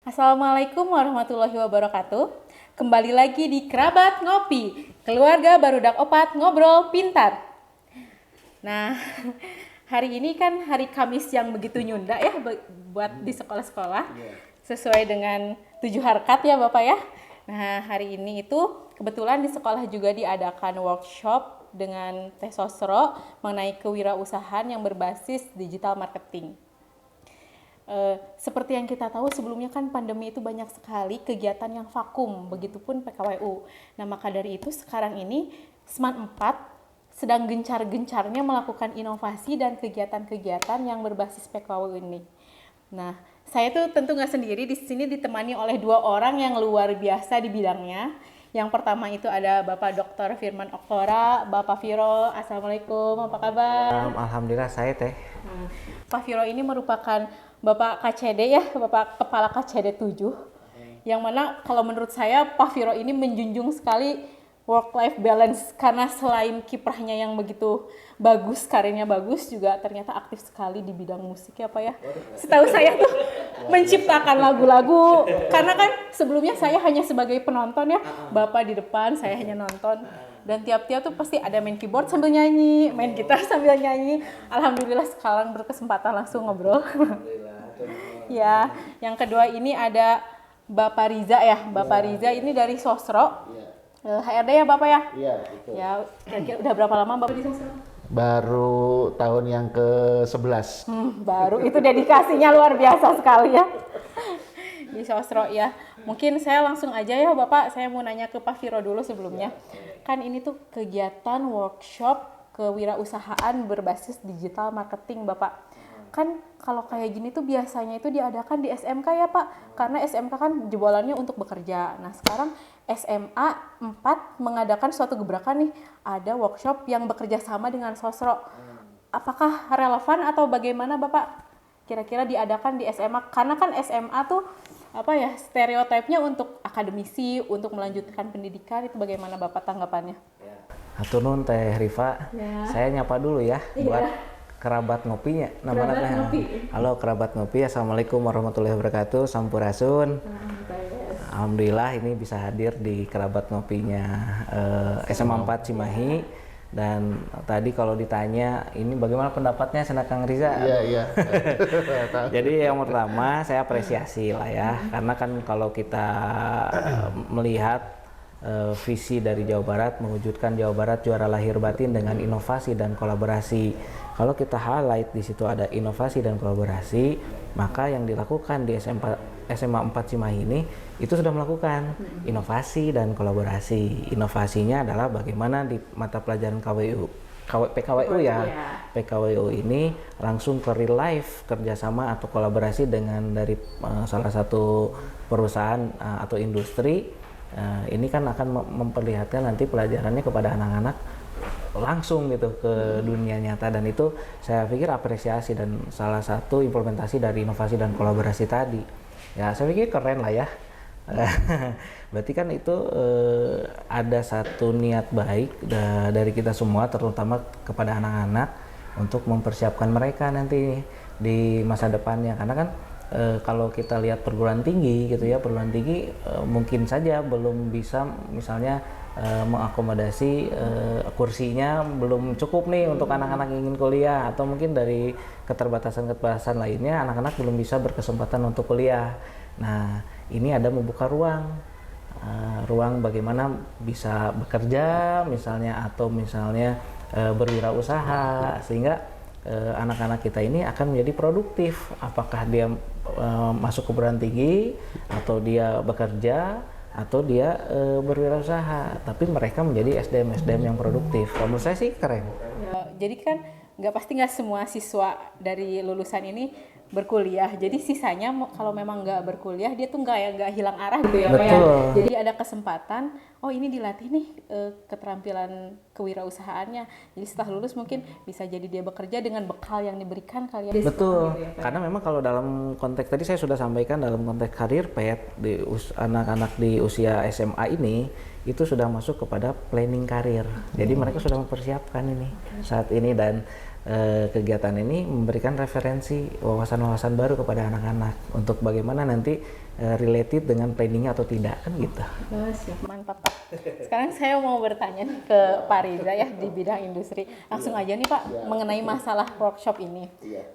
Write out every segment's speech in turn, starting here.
Assalamualaikum warahmatullahi wabarakatuh. Kembali lagi di Kerabat Ngopi, keluarga barudak opat ngobrol pintar. Nah, hari ini kan hari Kamis yang begitu nyunda ya buat di sekolah-sekolah. Sesuai dengan 7 harkat ya Bapak ya. Nah, hari ini itu kebetulan di sekolah juga diadakan workshop dengan Teh Sosro mengenai kewirausahaan yang berbasis digital marketing. Seperti yang kita tahu sebelumnya kan pandemi itu banyak sekali kegiatan yang vakum, begitupun PKWU. Nah maka dari itu sekarang ini Smart 4 sedang gencar-gencarnya melakukan inovasi dan kegiatan-kegiatan yang berbasis PKWU ini. Nah saya tuh tentu nggak sendiri, di sini ditemani oleh 2 orang yang luar biasa di bidangnya. Yang pertama itu ada Bapak Dr. Firman Oktora, Bapak Viro. Assalamualaikum, apa kabar? Alhamdulillah saya teh. Pak Viro ini merupakan Bapak KCD ya, Bapak Kepala KCD 7. Yang mana kalau menurut saya Pak Viro ini menjunjung sekali work-life balance, karena selain kiprahnya yang begitu bagus, karirnya bagus, juga ternyata aktif sekali di bidang musik ya Pak ya. Setahu saya tuh menciptakan lagu-lagu, karena kan sebelumnya saya hanya sebagai penonton ya, Bapak di depan, saya hanya nonton. Dan tiap-tiap tuh pasti ada main keyboard sambil nyanyi, main gitar sambil nyanyi. Alhamdulillah sekarang berkesempatan langsung ngobrol. Ya, yang kedua ini ada Bapak Riza ya. Bapak Riza ini dari Sosro. HRD ya Bapak ya? Iya, betul. Ya, kira-kira udah berapa lama Bapak di Sosro? Baru tahun yang ke-11. Baru, itu dedikasinya luar biasa sekali ya. Di Sosro ya. Mungkin saya langsung aja ya Bapak, saya mau nanya ke Pak Viro dulu sebelumnya. Kan ini tuh kegiatan workshop kewirausahaan berbasis digital marketing Bapak. Kan kalau kayak gini tuh biasanya itu diadakan di SMK ya Pak, karena SMK kan jebolannya untuk bekerja. Nah sekarang SMA 4 mengadakan suatu gebrakan nih, ada workshop yang bekerja sama dengan Sosro. Apakah relevan atau bagaimana Bapak kira-kira diadakan di SMA? Karena kan SMA tuh apa ya, stereotipnya untuk akademisi, untuk melanjutkan pendidikan, itu bagaimana Bapak tanggapannya? Hatur nuhun Teh Rifa. Ya. Saya nyapa dulu ya buat kerabat ngopinya. Kerabat ngopi. Halo kerabat ngopi, assalamualaikum warahmatullahi wabarakatuh. Sampurasun. Alhamdulillah ini bisa hadir di kerabat ngopinya SMA 4 Cimahi. Dan tadi kalau ditanya ini bagaimana pendapatnya Senang Kang Riza? Iya. Jadi yang pertama saya apresiasi lah ya, karena kan kalau kita melihat visi dari Jawa Barat, mewujudkan Jawa Barat juara lahir batin dengan inovasi dan kolaborasi. Kalau kita highlight di situ ada inovasi dan kolaborasi, maka yang dilakukan di SMA 4 Cimahi ini itu sudah melakukan inovasi dan kolaborasi. Inovasinya adalah bagaimana di mata pelajaran PKWU ya. PKWU ini langsung ke real life kerjasama atau kolaborasi dengan dari salah satu perusahaan atau industri. Ini kan akan memperlihatkan nanti pelajarannya kepada anak-anak langsung gitu ke dunia nyata, dan itu saya pikir apresiasi dan salah satu implementasi dari inovasi dan kolaborasi tadi. Ya saya pikir keren lah ya. Berarti kan itu ada satu niat baik dari kita semua, terutama kepada anak-anak untuk mempersiapkan mereka nanti di masa depannya. Karena kan kalau kita lihat perguruan tinggi gitu ya, perguruan tinggi mungkin saja belum bisa misalnya mengakomodasi kursinya belum cukup nih untuk anak-anak yang ingin kuliah, atau mungkin dari keterbatasan-keterbatasan lainnya anak-anak belum bisa berkesempatan untuk kuliah. Nah ini ada membuka ruang bagaimana bisa bekerja misalnya, atau misalnya berwirausaha, sehingga anak-anak kita ini akan menjadi produktif. Apakah dia masuk ke perguruan tinggi, atau dia bekerja, atau dia berwirausaha, tapi mereka menjadi SDM yang produktif. Kalau menurut saya sih keren. Ya, jadi kan nggak semua siswa dari lulusan ini berkuliah. Jadi sisanya kalau memang nggak berkuliah, dia tuh nggak hilang arah gitu ya Pak ya. Jadi ada kesempatan, oh ini dilatih nih keterampilan kewirausahaannya. Jadi setelah lulus mungkin bisa jadi dia bekerja dengan bekal yang diberikan kali ya. Betul. Gitu ya, Pak. Karena memang kalau dalam konteks tadi saya sudah sampaikan, dalam konteks karir pet di anak-anak di usia SMA ini itu sudah masuk kepada planning karir. Jadi mereka sudah mempersiapkan ini saat ini, dan kegiatan ini memberikan referensi wawasan-wawasan baru kepada anak-anak untuk bagaimana nanti related dengan planningnya atau tidak kan gitu. Oh, siap, mantap Pak. Sekarang saya mau bertanya nih ke Pak Riza ya di bidang industri. Langsung aja nih Pak mengenai masalah workshop ini.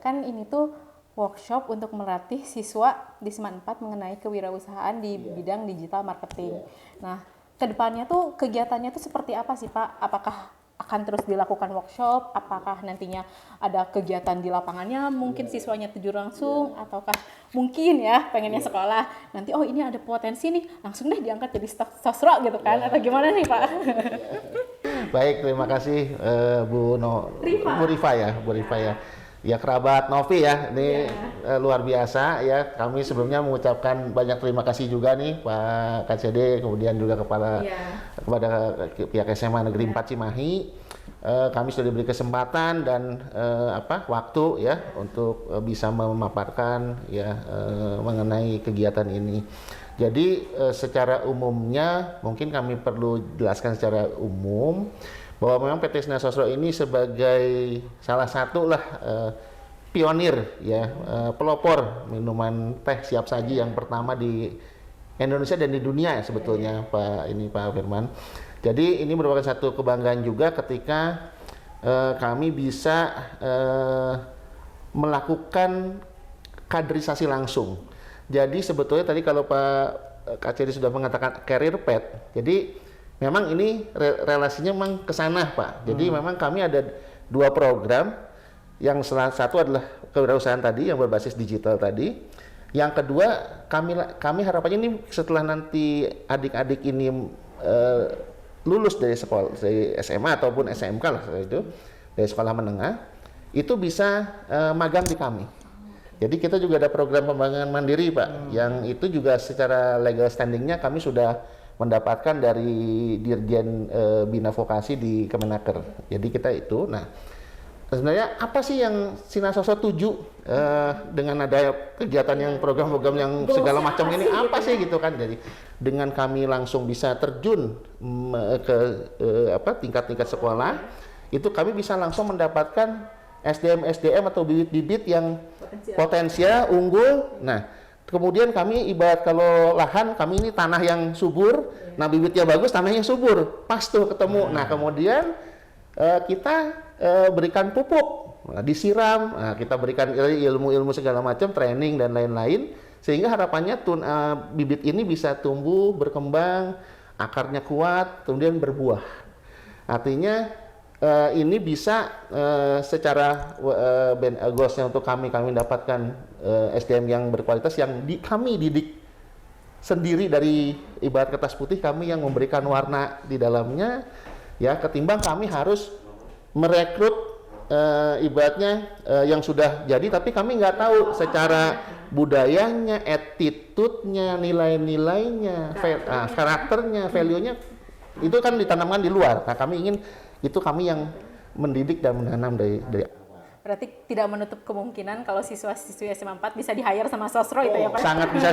Kan ini tuh workshop untuk melatih siswa di SMAN 4 mengenai kewirausahaan di bidang digital marketing. Nah, kedepannya tuh kegiatannya tuh seperti apa sih Pak? Apakah akan terus dilakukan workshop? Apakah nantinya ada kegiatan di lapangannya? Mungkin siswanya terjun langsung, ataukah mungkin ya pengennya sekolah nanti ini ada potensi nih langsung deh diangkat jadi sosro gitu kan? Atau gimana nih Pak? Baik, terima kasih Bu Rifa ya. Ya kerabat Novi ya, ini luar biasa ya. Kami sebelumnya mengucapkan banyak terima kasih juga nih Pak KCD, kemudian juga kepada pihak SMA Negeri 4 Cimahi. Kami sudah diberi kesempatan dan waktu ya untuk bisa memaparkan ya mengenai kegiatan ini. Jadi secara umumnya mungkin kami perlu jelaskan secara umum bahwa memang PT Sinar Sosro ini sebagai salah satu lah pionir ya, pelopor minuman teh siap saji yang pertama di Indonesia dan di dunia sebetulnya Pak Firman. Jadi ini merupakan satu kebanggaan juga ketika kami bisa melakukan kaderisasi langsung. Jadi sebetulnya tadi kalau Pak Kaciri sudah mengatakan career path, jadi memang ini relasinya memang ke sana Pak. Jadi memang kami ada 2 program, yang salah satu adalah kewirausahaan tadi yang berbasis digital tadi. Yang kedua kami harapannya ini setelah nanti adik-adik ini lulus dari sekolah, dari SMA ataupun SMK lah itu, dari sekolah menengah, itu bisa magang di kami. Jadi kita juga ada program pembangunan mandiri Pak, yang itu juga secara legal standingnya kami sudah mendapatkan dari Dirjen Bina Vokasi di Kemenaker. Jadi kita itu, nah sebenarnya apa sih yang Sinar Sosro tuju dengan ada kegiatan yang program-program yang segala macam ini apa sih gitu kan? Jadi dengan kami langsung bisa terjun ke tingkat-tingkat sekolah, itu kami bisa langsung mendapatkan SDM atau bibit-bibit yang potensial unggul. Nah, kemudian kami ibarat kalau lahan kami ini tanah yang subur, nah bibitnya bagus, tanahnya subur, pas tuh ketemu. Nah kemudian kita berikan pupuk, disiram, kita berikan ilmu-ilmu segala macam, training dan lain-lain, sehingga harapannya bibit ini bisa tumbuh, berkembang, akarnya kuat, kemudian berbuah. Artinya ini bisa secara goalsnya untuk kami dapatkan SDM yang berkualitas yang kami didik sendiri dari ibarat kertas putih, kami yang memberikan warna di dalamnya ya, ketimbang kami harus merekrut ibaratnya yang sudah jadi tapi kami nggak tahu secara budayanya, attitude-nya, nilai-nilainya, karakternya, value-nya itu kan ditanamkan di luar. Nah kami ingin itu kami yang mendidik dan menanam dari Berarti tidak menutup kemungkinan kalau siswa-siswi SMA 4 bisa di-hire sama Sosro itu ya Pak? Sangat bisa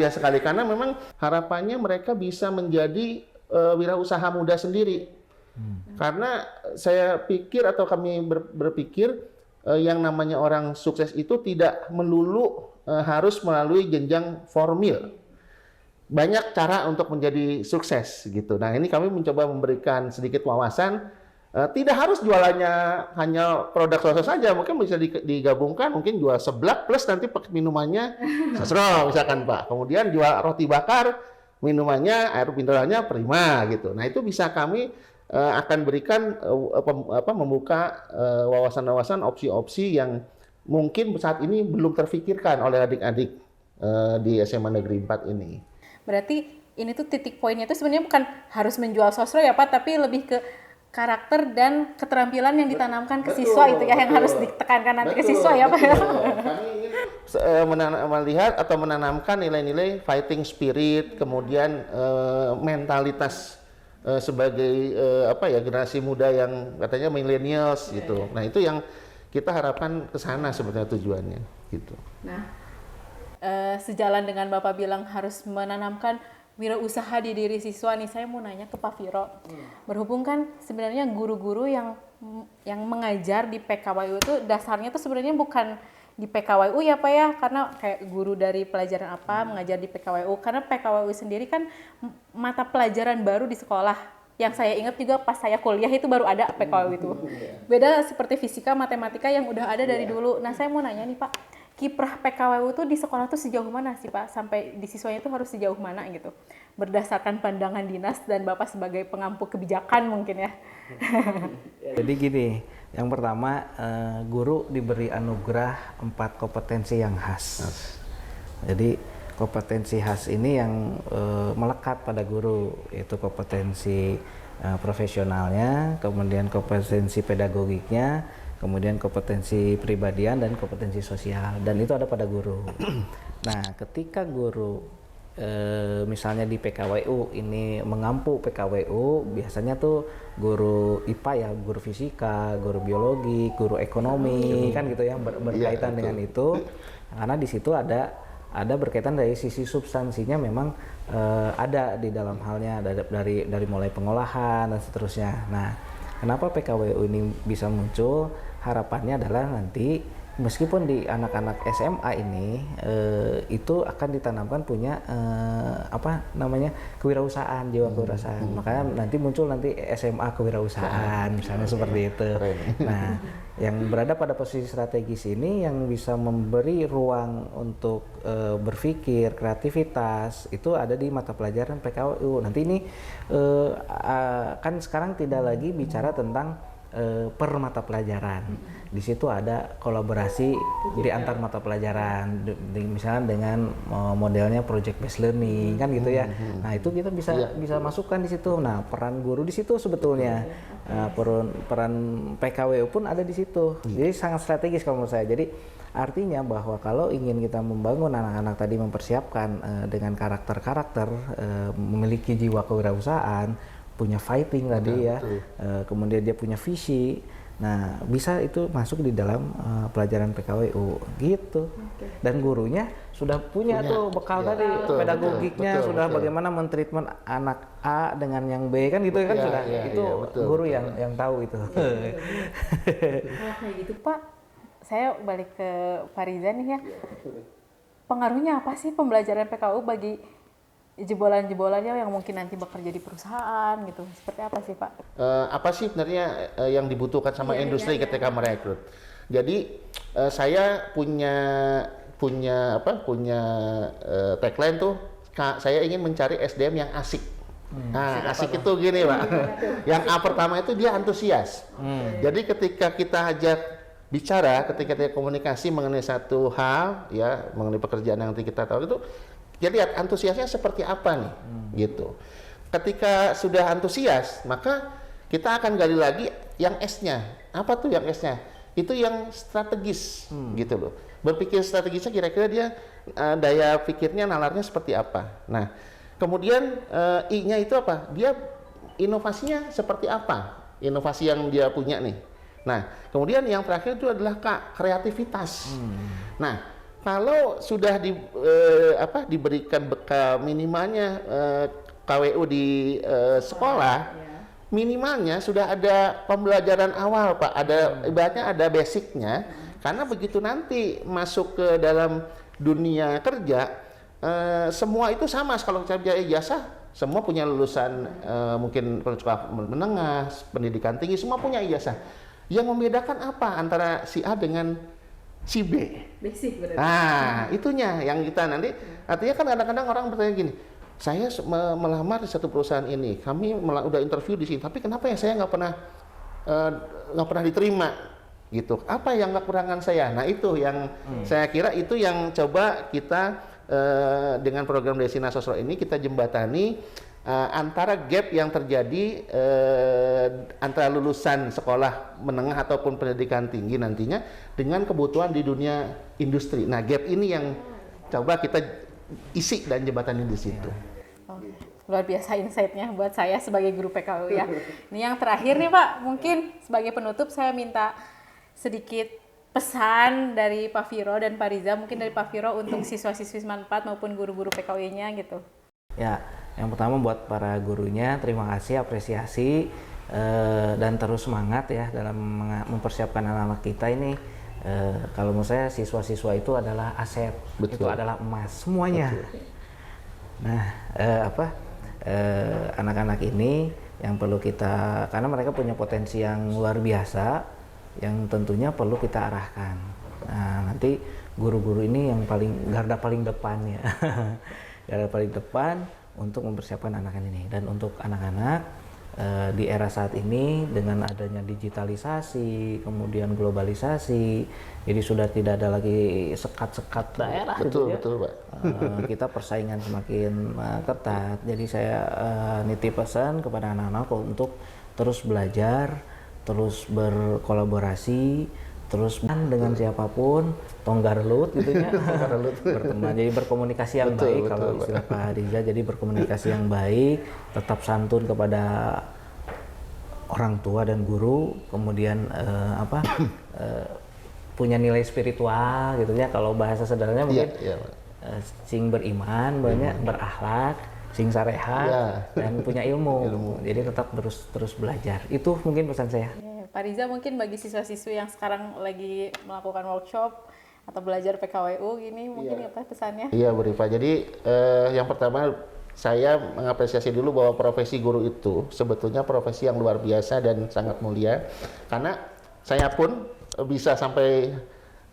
sekali karena memang harapannya mereka bisa menjadi wirausaha muda sendiri. Karena saya pikir atau kami berpikir yang namanya orang sukses itu tidak melulu harus melalui jenjang formal. Banyak cara untuk menjadi sukses gitu. Nah ini kami mencoba memberikan sedikit wawasan. Tidak harus jualannya hanya produk Sosro saja, mungkin bisa digabungkan, mungkin jual seblak plus nanti minumannya Sosro misalkan Pak. Kemudian jual roti bakar, minumannya air mineralnya Prima gitu. Nah itu bisa kami akan berikan membuka wawasan-wawasan, opsi-opsi yang mungkin saat ini belum terfikirkan oleh adik-adik di SMA Negeri 4 ini. Berarti ini tuh titik poinnya itu sebenarnya bukan harus menjual Sosro ya Pak, tapi lebih ke karakter dan keterampilan yang ditanamkan ke siswa itu ya, yang harus ditekankan nanti ke siswa ya Pak. Kami ingin melihat atau menanamkan nilai-nilai fighting spirit, kemudian mentalitas sebagai generasi muda yang katanya millennials gitu. Nah itu yang kita harapkan ke sana sebenarnya tujuannya gitu. Nah sejalan dengan Bapak bilang harus menanamkan wirausaha di diri siswa nih, saya mau nanya ke Pak Viro. Berhubung kan sebenarnya guru-guru yang yang mengajar di PKWU itu dasarnya tuh sebenarnya bukan di PKWU ya Pak ya, karena kayak guru dari pelajaran apa mengajar di PKWU, karena PKWU sendiri kan mata pelajaran baru di sekolah. Yang saya ingat juga pas saya kuliah itu baru ada PKWU itu. Beda seperti fisika, matematika yang udah ada dari dulu. Nah saya mau nanya nih Pak, kiprah PKWU tuh di sekolah tuh sejauh mana sih Pak? Sampai di siswanya tuh harus sejauh mana gitu? Berdasarkan pandangan dinas dan Bapak sebagai pengampu kebijakan mungkin ya. Jadi gini, yang pertama guru diberi anugerah 4 kompetensi yang khas. Jadi kompetensi khas ini yang melekat pada guru, yaitu kompetensi profesionalnya, kemudian kompetensi pedagogiknya, kemudian kompetensi pribadian dan kompetensi sosial, dan itu ada pada guru. Nah, ketika guru misalnya di PKWU ini mengampu PKWU, biasanya tuh guru IPA ya, guru fisika, guru biologi, guru ekonomi, kan gitu ya, berkaitan dengan itu, karena di situ ada berkaitan dari sisi substansinya, memang ada di dalam halnya, dari mulai pengolahan dan seterusnya. Nah, kenapa PKWU ini bisa muncul? Harapannya adalah nanti meskipun di anak-anak SMA ini itu akan ditanamkan punya kewirausahaan, jiwa kewirausahaan. Makanya nanti muncul SMA kewirausahaan misalnya seperti itu. Nah, yang berada pada posisi strategis ini yang bisa memberi ruang untuk berpikir, kreativitas itu ada di mata pelajaran PKWU. Nanti ini kan sekarang tidak lagi bicara tentang per mata pelajaran. Di situ ada kolaborasi di antar mata pelajaran, misalnya dengan modelnya project based learning kan gitu ya. Nah, itu kita bisa masukkan di situ. Nah, peran guru di situ sebetulnya, peran PKWU pun ada di situ. Jadi sangat strategis kalau menurut saya. Jadi artinya bahwa kalau ingin kita membangun anak-anak tadi, mempersiapkan dengan karakter-karakter, memiliki jiwa kewirausahaan, punya fighting tadi ya, kemudian dia punya visi. Nah, bisa itu masuk di dalam pelajaran PKWU gitu. Dan gurunya sudah punya tuh bekal tadi, pedagogiknya sudah bagaimana mentreatment anak A dengan yang B kan gitu kan, sudah itu guru yang tahu itu. Nah, kayak gitu Pak, saya balik ke Pak Riza nih ya. Pengaruhnya apa sih pembelajaran PKWU bagi jebolan-jebolannya yang mungkin nanti bekerja di perusahaan gitu? Seperti apa sih Pak? Apa sih sebenarnya yang dibutuhkan sama industri ketika merekrut? Jadi saya punya tagline tuh, saya ingin mencari SDM yang asik. Nah, asik itu gini Pak. Yang A pertama itu dia antusias. Jadi ketika kita ajak bicara, ketika kita komunikasi mengenai satu hal ya, mengenai pekerjaan yang nanti kita tahu itu, ya lihat antusiasnya seperti apa nih, gitu. Ketika sudah antusias, maka kita akan gali lagi yang S-nya. Apa tuh yang S-nya? Itu yang strategis, gitu loh. Berpikir strategisnya kira-kira dia daya pikirnya, nalarnya seperti apa. Nah, kemudian I-nya itu apa? Dia inovasinya seperti apa? Inovasi yang dia punya nih. Nah, kemudian yang terakhir itu adalah kreativitas. Nah, kalau sudah diberikan bekal minimalnya KWU di sekolah, minimalnya sudah ada pembelajaran awal Pak, ibaratnya ada basicnya, karena begitu nanti masuk ke dalam dunia kerja, semua itu sama. Kalau kerja ijazah, semua punya lulusan mungkin sekolah menengah, pendidikan tinggi, semua punya ijazah. Yang membedakan apa antara si A dengan si B? Basic berarti. Nah, itunya yang kita nanti, artinya kan kadang-kadang orang bertanya gini, saya melamar di satu perusahaan ini, kami udah interview di sini, tapi kenapa ya saya nggak pernah diterima gitu? Apa yang kekurangan saya? Nah, itu yang saya kira itu yang coba kita dengan program Desina Sosro ini kita jembatani antara gap yang terjadi antara lulusan sekolah menengah ataupun pendidikan tinggi nantinya dengan kebutuhan di dunia industri. Nah, gap ini yang coba kita isi dan jembatan di situ. Luar biasa insight-nya buat saya sebagai guru PKWU ya. Ini yang terakhir nih Pak, mungkin sebagai penutup saya minta sedikit pesan dari Pak Viro dan Pak Riza, mungkin dari Pak Viro untuk siswa-siswi Manfaat maupun guru-guru PKWU-nya gitu. Ya, yang pertama buat para gurunya, terima kasih, apresiasi dan terus semangat ya dalam mempersiapkan anak-anak kita ini. Kalau menurut saya siswa-siswa itu adalah aset, Betul. itu adalah emas semuanya. Nah, anak-anak ini yang perlu kita, karena mereka punya potensi yang luar biasa, yang tentunya perlu kita arahkan. Nah, nanti guru-guru ini yang garda paling depan ya, garda paling depan untuk mempersiapkan anak-anak ini. Dan untuk anak-anak di era saat ini dengan adanya digitalisasi, kemudian globalisasi, jadi sudah tidak ada lagi sekat-sekat daerah. Betul, gitu ya. betul, Pak. Kita persaingan semakin ketat. Jadi saya nitip pesan kepada anak-anak untuk terus belajar, terus berkolaborasi, terus dengan siapapun, tonggarlut gitu ya. Berteman, jadi berkomunikasi yang baik, kalau istilah Pak Riza, jadi berkomunikasi yang baik, tetap santun kepada orang tua dan guru, kemudian punya nilai spiritual gitu ya, kalau bahasa sederhananya mungkin sing beriman, banyak berakhlak, sing sarehat, dan punya ilmu. Jadi tetap terus belajar. Itu mungkin pesan saya. Pak Riza, mungkin bagi siswa-siswi yang sekarang lagi melakukan workshop atau belajar PKWU gini, mungkin apa pesannya? Iya, Bu Rifa. Jadi yang pertama saya mengapresiasi dulu bahwa profesi guru itu sebetulnya profesi yang luar biasa dan sangat mulia. Karena saya pun bisa sampai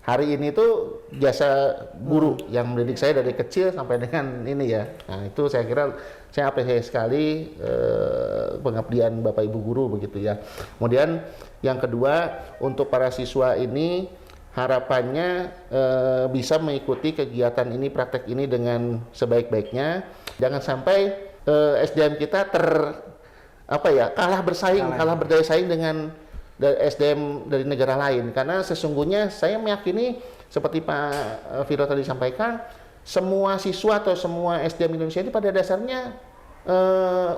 hari ini tuh jasa guru yang mendidik saya dari kecil sampai dengan ini ya. Nah, itu saya kira saya apresiasi sekali pengabdian Bapak Ibu guru begitu ya. Kemudian yang kedua, untuk para siswa ini harapannya bisa mengikuti kegiatan ini, praktek ini dengan sebaik-baiknya. Jangan sampai SDM kita kalah bersaing, kalah berdaya saing dengan SDM dari negara lain. Karena sesungguhnya saya meyakini seperti Pak Viro tadi sampaikan, semua siswa atau semua SDM Indonesia ini pada dasarnya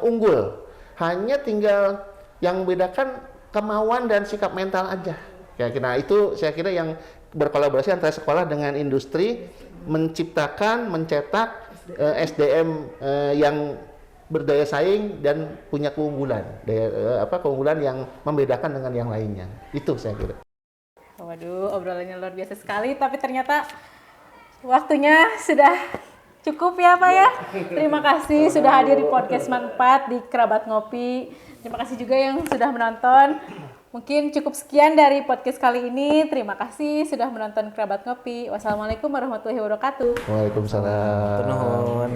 unggul. Hanya tinggal yang membedakan kemauan dan sikap mental aja. Ya, nah itu saya kira yang berkolaborasi antara sekolah dengan industri menciptakan, mencetak SDM yang berdaya saing dan punya keunggulan, keunggulan yang membedakan dengan yang lainnya. Itu saya kira. Waduh, obrolannya luar biasa sekali, tapi ternyata waktunya sudah cukup ya Pak ya. Terima kasih sudah hadir di podcast Manfaat di Kerabat Ngopi. Terima kasih juga yang sudah menonton. Mungkin cukup sekian dari podcast kali ini. Terima kasih sudah menonton Kerabat Ngopi. Wassalamualaikum warahmatullahi wabarakatuh. Waalaikumsalam. Nuhun.